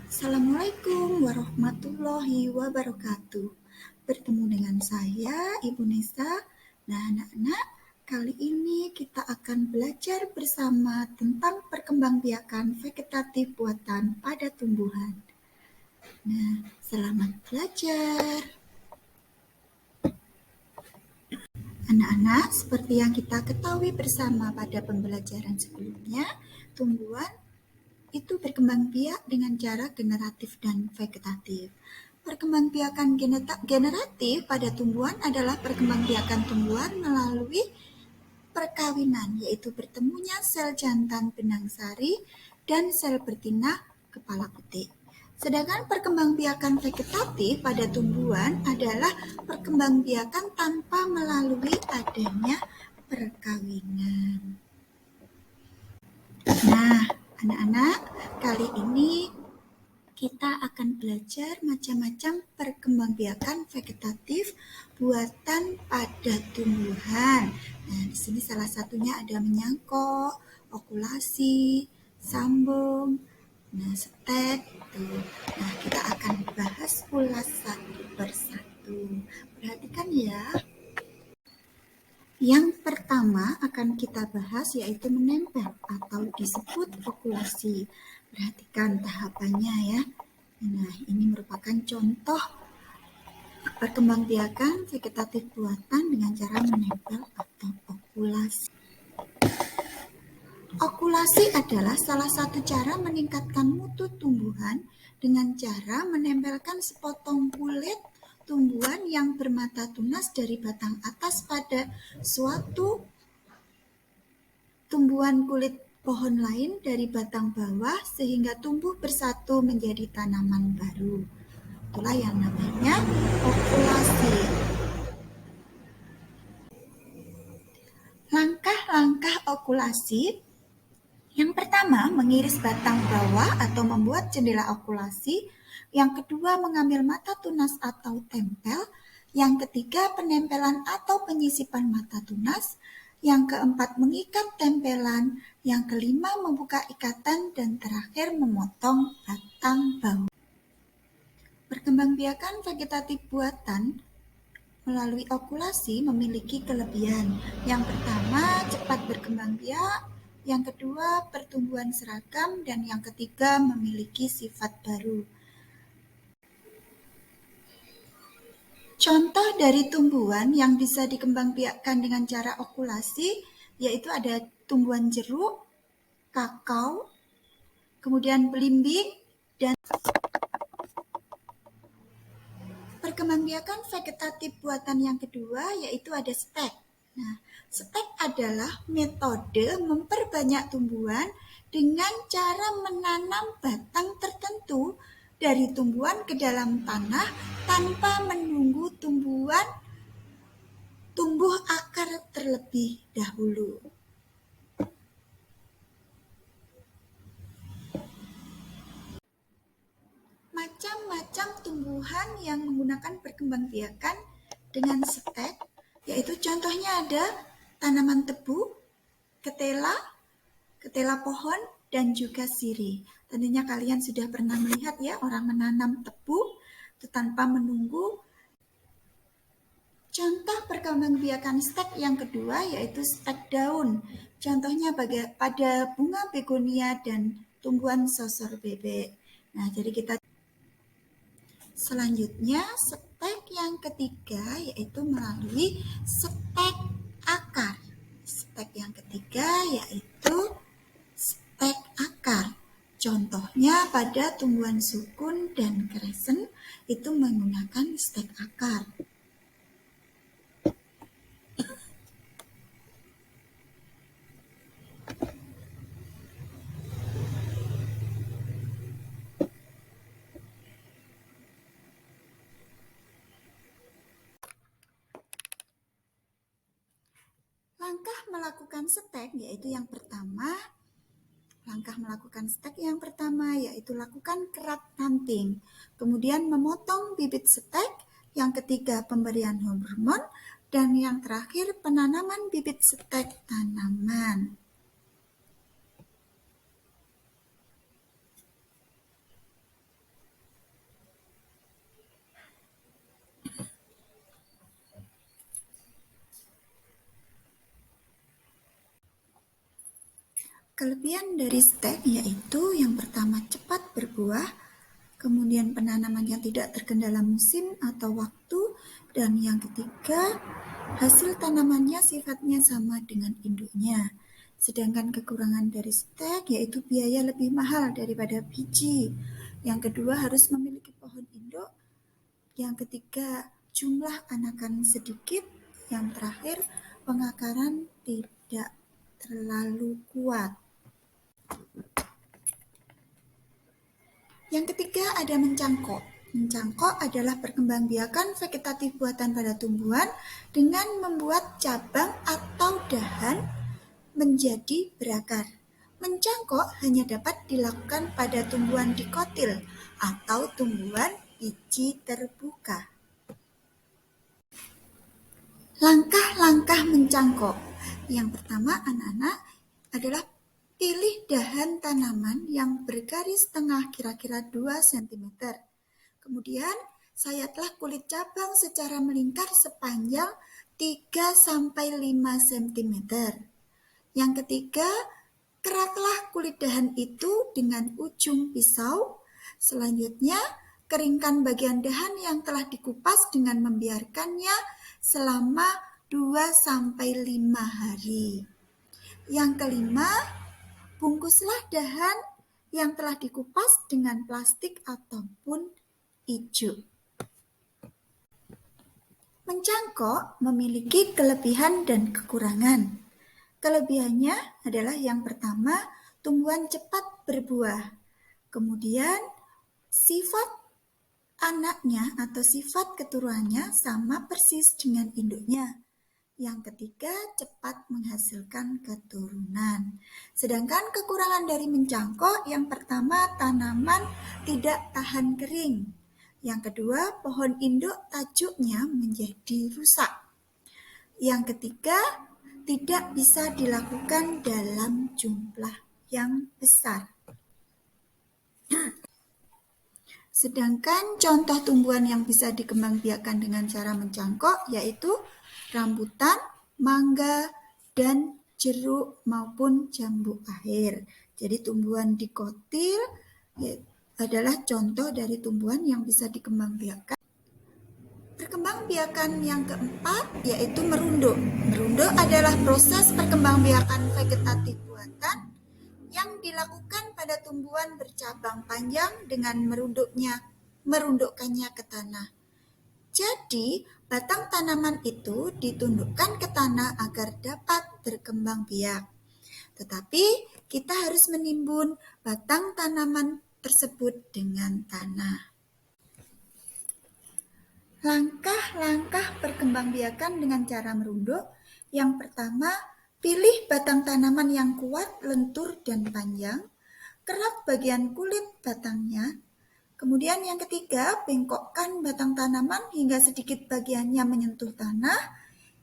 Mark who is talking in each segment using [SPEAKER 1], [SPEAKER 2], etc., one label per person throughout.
[SPEAKER 1] Assalamualaikum warahmatullahi wabarakatuh. Bertemu dengan saya, Ibu Nesa. Nah, anak-anak, kali ini kita akan belajar bersama tentang perkembangbiakan vegetatif buatan pada tumbuhan. Nah, selamat belajar. Anak-anak, seperti yang kita ketahui bersama pada pembelajaran sebelumnya, tumbuhan itu berkembang biak dengan cara generatif dan vegetatif. Perkembangbiakan generatif pada tumbuhan adalah perkembangbiakan tumbuhan melalui perkawinan, yaitu bertemunya sel jantan benang sari dan sel betina kepala putih. Sedangkan perkembangbiakan vegetatif pada tumbuhan adalah perkembangbiakan tanpa melalui adanya perkawinan. Nah, anak-anak, kali ini kita akan belajar macam-macam perkembangbiakan vegetatif buatan pada tumbuhan. Nah, di sini salah satunya ada menyangkok, okulasi, sambung, stek. Nah, kita akan bahas ulas satu persatu. Perhatikan ya. Yang pertama akan kita bahas yaitu menempel atau disebut okulasi. Perhatikan tahapannya ya. Nah, ini merupakan contoh perkembangbiakan vegetatif buatan dengan cara menempel atau okulasi. Okulasi adalah salah satu cara meningkatkan mutu tumbuhan dengan cara menempelkan sepotong kulit tumbuhan yang bermata tunas dari batang atas pada suatu tumbuhan kulit pohon lain dari batang bawah sehingga tumbuh bersatu menjadi tanaman baru. Itulah yang namanya okulasi. Langkah-langkah okulasi. Yang pertama, mengiris batang bawah atau membuat jendela okulasi. Yang kedua, mengambil mata tunas atau tempel. Yang ketiga, penempelan atau penyisipan mata tunas. Yang keempat, mengikat tempelan. Yang kelima, membuka ikatan. Dan terakhir, memotong batang bawah. Perkembangbiakan vegetatif buatan melalui okulasi memiliki kelebihan. Yang pertama, cepat berkembang biak. Yang kedua, pertumbuhan seragam. Dan yang ketiga, memiliki sifat baru. Contoh dari tumbuhan yang bisa dikembangbiakkan dengan cara okulasi yaitu ada tumbuhan jeruk, kakao, kemudian belimbing, dan perkembangbiakan vegetatif buatan yang kedua yaitu ada stek. Nah, stek adalah metode memperbanyak tumbuhan dengan cara menanam batang tertentu dari tumbuhan ke dalam tanah tanpa menunggu tumbuhan tumbuh akar terlebih dahulu. Macam-macam tumbuhan yang menggunakan perkembangbiakan dengan stek, yaitu contohnya ada tanaman tebu, ketela pohon, dan juga sirih. Tentunya kalian sudah pernah melihat ya orang menanam tebu itu tanpa menunggu. Contoh perkembangbiakan stek yang kedua yaitu stek daun. Contohnya pada bunga begonia dan tumbuhan sosor bebek. Nah, jadi kita selanjutnya stek yang ketiga yaitu melalui stek akar. Stek yang ketiga yaitu stek akar. Contohnya pada tumbuhan sukun dan kresen itu menggunakan stek akar. Langkah melakukan stek yaitu yang pertama, yaitu lakukan kerat ranting. Kemudian memotong bibit stek. Yang ketiga pemberian hormon. Dan yang terakhir penanaman bibit stek tanaman. Kelebihan dari stek yaitu yang pertama cepat berbuah, kemudian penanamannya tidak terkendala musim atau waktu, dan yang ketiga hasil tanamannya sifatnya sama dengan induknya. Sedangkan kekurangan dari stek yaitu biaya lebih mahal daripada biji. Yang kedua harus memiliki pohon induk. Yang ketiga jumlah anakan sedikit. Yang terakhir pengakaran tidak terlalu kuat. Yang ketiga ada mencangkok. Mencangkok adalah perkembangbiakan vegetatif buatan pada tumbuhan dengan membuat cabang atau dahan menjadi berakar. Mencangkok hanya dapat dilakukan pada tumbuhan dikotil atau tumbuhan biji terbuka. Langkah-langkah mencangkok. Yang pertama anak-anak adalah pilih dahan tanaman yang bergaris tengah kira-kira 2 cm. Kemudian sayatlah kulit cabang secara melingkar sepanjang 3-5 cm. Yang ketiga, keratlah kulit dahan itu dengan ujung pisau. Selanjutnya, keringkan bagian dahan yang telah dikupas dengan membiarkannya selama 2-5 hari. Yang kelima, bungkuslah dahan yang telah dikupas dengan plastik ataupun ijuk. Mencangkok memiliki kelebihan dan kekurangan. Kelebihannya adalah yang pertama, tumbuhan cepat berbuah. Kemudian, sifat anaknya atau sifat keturunannya sama persis dengan induknya. Yang ketiga, cepat menghasilkan keturunan. Sedangkan kekurangan dari mencangkok, yang pertama, tanaman tidak tahan kering. Yang kedua, pohon induk tajuknya menjadi rusak. Yang ketiga, tidak bisa dilakukan dalam jumlah yang besar. Sedangkan contoh tumbuhan yang bisa dikembangbiakan dengan cara mencangkok yaitu rambutan, mangga, dan jeruk maupun jambu akhir. Jadi tumbuhan dikotil adalah contoh dari tumbuhan yang bisa dikembangbiakan. Perkembangbiakan yang keempat yaitu merunduk. Merunduk adalah proses perkembangbiakan vegetatif buatan yang dilakukan pada tumbuhan bercabang panjang dengan merundukkannya ke tanah. Jadi, batang tanaman itu ditundukkan ke tanah agar dapat berkembang biak. Tetapi, kita harus menimbun batang tanaman tersebut dengan tanah. Langkah-langkah perkembangbiakan dengan cara merunduk. Yang pertama, pilih batang tanaman yang kuat, lentur, dan panjang. Kerat bagian kulit batangnya. Kemudian yang ketiga, bengkokkan batang tanaman hingga sedikit bagiannya menyentuh tanah.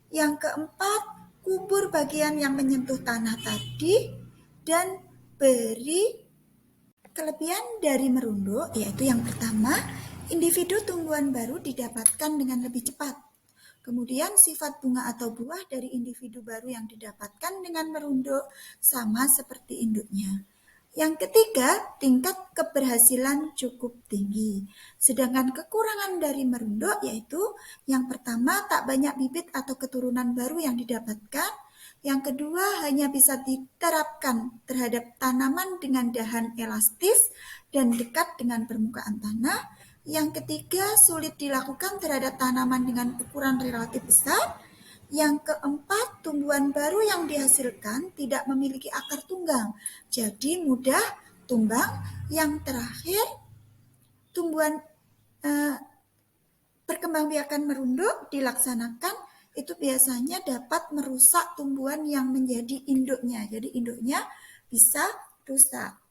[SPEAKER 1] Yang keempat, kubur bagian yang menyentuh tanah tadi. Dan beri kelebihan dari merunduk, yaitu yang pertama, individu tumbuhan baru didapatkan dengan lebih cepat. Kemudian sifat bunga atau buah dari individu baru yang didapatkan dengan merunduk sama seperti induknya. Yang ketiga, tingkat keberhasilan cukup tinggi. Sedangkan kekurangan dari merunduk yaitu yang pertama, tak banyak bibit atau keturunan baru yang didapatkan. Yang kedua, hanya bisa diterapkan terhadap tanaman dengan dahan elastis dan dekat dengan permukaan tanah. Yang ketiga, sulit dilakukan terhadap tanaman dengan ukuran relatif besar. Yang keempat, tumbuhan baru yang dihasilkan tidak memiliki akar tunggang, jadi mudah tumbang. Yang terakhir, tumbuhan perkembangbiakan merunduk dilaksanakan itu biasanya dapat merusak tumbuhan yang menjadi induknya. Jadi induknya bisa rusak.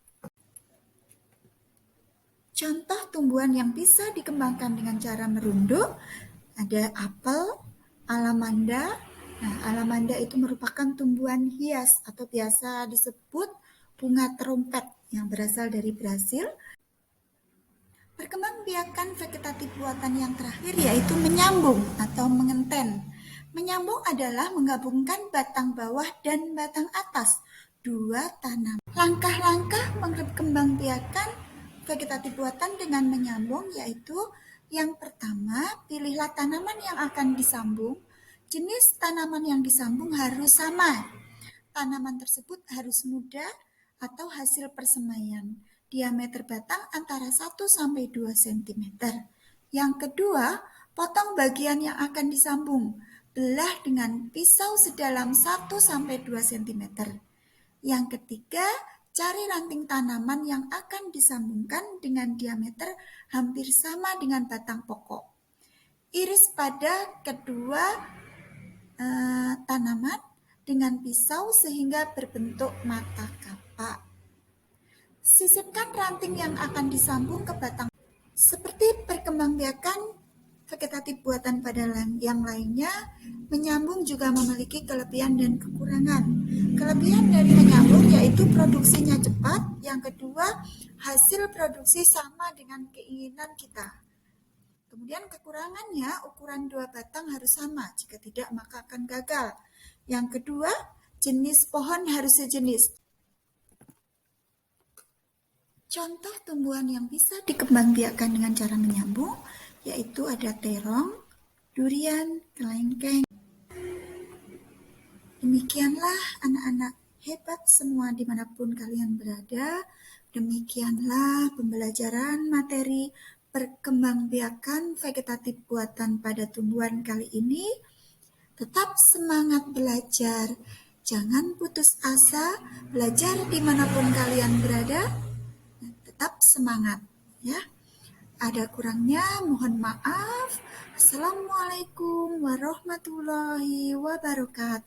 [SPEAKER 1] Contoh tumbuhan yang bisa dikembangkan dengan cara merunduk ada apel, alamanda. Nah, alamanda itu merupakan tumbuhan hias atau biasa disebut bunga trompet yang berasal dari Brasil. Perkembangbiakan vegetatif buatan yang terakhir yaitu menyambung atau mengenten. Menyambung adalah menggabungkan batang bawah dan batang atas 2. Tanam. Langkah-langkah mengembangbiakan vegetatif buatan dengan menyambung yaitu yang pertama, pilihlah tanaman yang akan disambung. Jenis tanaman yang disambung harus sama. Tanaman tersebut harus muda atau hasil persemaian. Diameter batang antara 1-2 cm. Yang kedua, potong bagian yang akan disambung. Belah dengan pisau sedalam 1-2 cm. Yang ketiga, cari ranting tanaman yang akan disambungkan dengan diameter hampir sama dengan batang pokok. Iris pada kedua tanaman dengan pisau sehingga berbentuk mata kapak. Sisipkan ranting yang akan disambung ke batang. Seperti perkembangbiakan vegetatif buatan pada yang lainnya, menyambung juga memiliki kelebihan dan kekurangan. Kelebihan dari menyambung yaitu produksinya cepat. Yang kedua, hasil produksi sama dengan keinginan kita. Kemudian kekurangannya, ukuran 2 batang harus sama. Jika tidak, maka akan gagal. Yang kedua, jenis pohon harus sejenis. Contoh tumbuhan yang bisa dikembangbiakan dengan cara menyambung yaitu ada terong, durian, kelengkeng. Demikianlah anak-anak hebat semua dimanapun kalian berada. Demikianlah pembelajaran materi perkembangbiakan vegetatif buatan pada tumbuhan kali ini. Tetap semangat belajar, jangan putus asa, belajar dimanapun kalian berada. Tetap semangat ya. Ada kurangnya mohon maaf. Assalamualaikum warahmatullahi wabarakatuh.